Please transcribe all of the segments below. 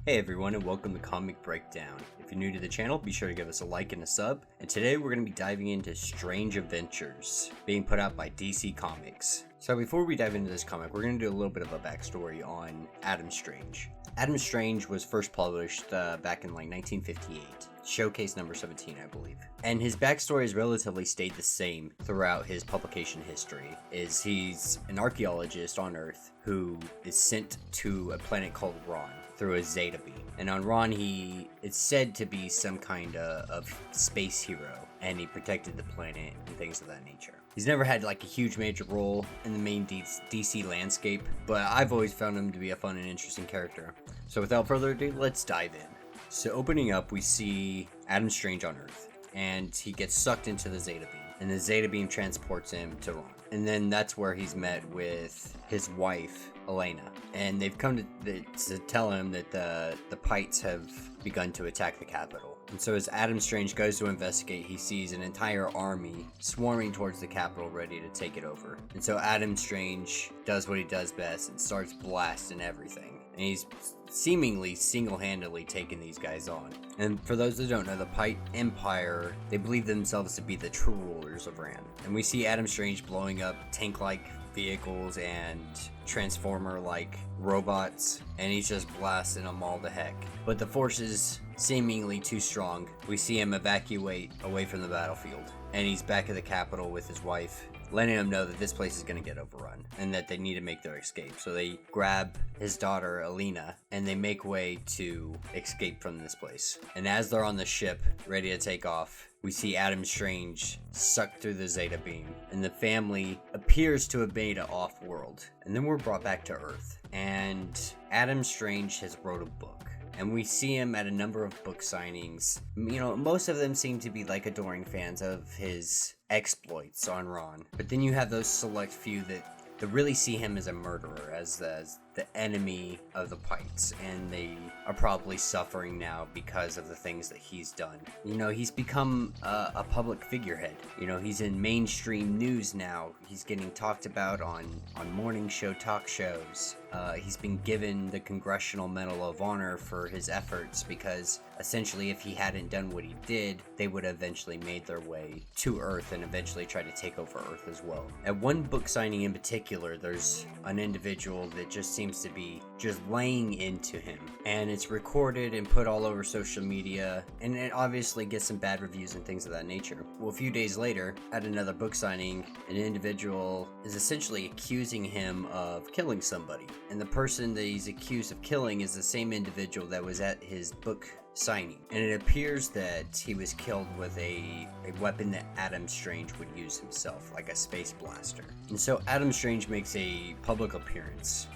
Hey everyone, and welcome to Comic Breakdown. If you're new to the channel, be sure to give us a like and a sub. And today we're going to be diving into Strange Adventures, being put out by DC Comics. So before we dive into this comic, we're going to do a little bit of a backstory on Adam Strange. Adam Strange was first published back in 1958. Showcase number 17, I believe. And his backstory has relatively stayed the same throughout his publication history. He's an archaeologist on Earth who is sent to a planet called Rann through a Zeta beam. And on Rann, he is said to be some kind of space hero, and he protected the planet and things of that nature. He's never had like a huge major role in the main DC landscape, but I've always found him to be a fun and interesting character. So without further ado, let's dive in. So opening up, we see Adam Strange on Earth, and he gets sucked into the Zeta beam, and the Zeta beam transports him to Rann. And then that's where he's met with his wife, Alanna, and they've come to tell him that the Pites have begun to attack the capital. And so as Adam Strange goes to investigate, he sees an entire army swarming towards the capital ready to take it over. And so Adam Strange does what he does best and starts blasting everything. And he's seemingly single-handedly taking these guys on. And for those that don't know, the Pite Empire, they believe themselves to be the true rulers of Rann. And we see Adam Strange blowing up tank-like vehicles and transformer-like robots, and he's just blasting them all to heck. But the force is seemingly too strong. We see him evacuate away from the battlefield, and he's back at the capital with his wife, letting him know that this place is going to get overrun and that they need to make their escape. So they grab his daughter, Alanna, and they make way to escape from this place. And as they're on the ship, ready to take off, we see Adam Strange sucked through the Zeta beam, and the family appears to have made it off-world. And then we're brought back to Earth, and Adam Strange has wrote a book. And we see him at a number of book signings. You know, most of them seem to be like adoring fans of his exploits on Rann. But then you have those select few that really see him as a murderer, as the enemy of the Pites, and they are probably suffering now because of the things that he's done. You know, he's become a public figurehead. You know, he's in mainstream news now. He's getting talked about on morning show talk shows. He's been given the Congressional Medal of Honor for his efforts because essentially if he hadn't done what he did, they would have eventually made their way to Earth and eventually try to take over Earth as well. At one book signing in particular, there's an individual that just seems to be just laying into him, and it's recorded and put all over social media, and it obviously gets some bad reviews and things of that nature. Well, a few days later, at another book signing, an individual is essentially accusing him of killing somebody, and the person that he's accused of killing is the same individual that was at his book signing, and it appears that he was killed with a weapon that Adam Strange would use himself, like a space blaster. And so Adam Strange makes a public appearance,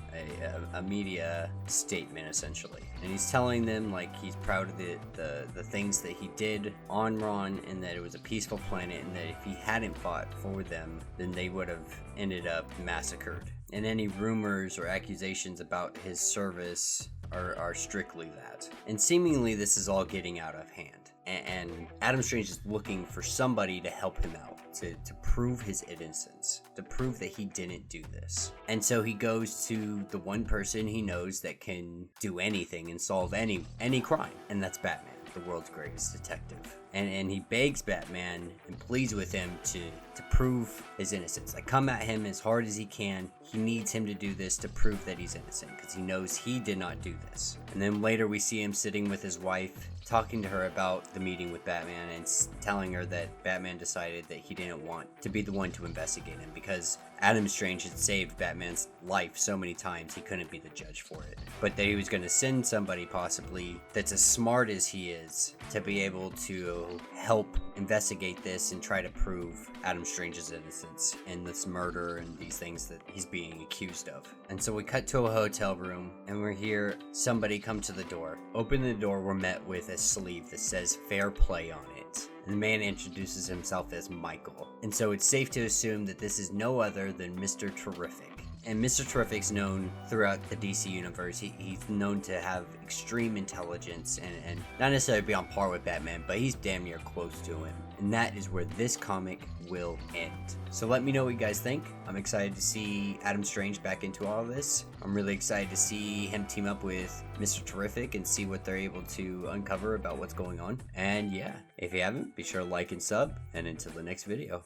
a media statement essentially, and he's telling them like he's proud of the things that he did on Rann, and that it was a peaceful planet, and that if he hadn't fought for them, then they would have ended up massacred. And any rumors or accusations about his service are strictly that. And seemingly this is all getting out of hand. And Adam Strange is looking for somebody to help him out, to prove his innocence, to prove that he didn't do this. And so he goes to the one person he knows that can do anything and solve any crime, and that's Batman, the world's greatest detective. And he begs Batman and pleads with him to prove his innocence. Like, come at him as hard as he can. He needs him to do this to prove that he's innocent, because he knows he did not do this. And then later we see him sitting with his wife, talking to her about the meeting with Batman, and telling her that Batman decided that he didn't want to be the one to investigate him, because Adam Strange had saved Batman's life so many times he couldn't be the judge for it. But that he was going to send somebody possibly that's as smart as he is to be able to help investigate this and try to prove Adam Strange's innocence in this murder and these things that he's being accused of. And so we cut to a hotel room, and we're here, somebody come to the door. Open the door, we're met with a sleeve that says "Fair Play" on it. And the man introduces himself as Michael. And so it's safe to assume that this is no other than Mr. Terrific. And Mr. Terrific's known throughout the DC universe. He's known to have extreme intelligence and not necessarily be on par with Batman, but he's damn near close to him. And that is where this comic will end. So let me know what you guys think. I'm excited to see Adam Strange back into all of this. I'm really excited to see him team up with Mr. Terrific and see what they're able to uncover about what's going on. And yeah, if you haven't, be sure to like and sub, and until the next video.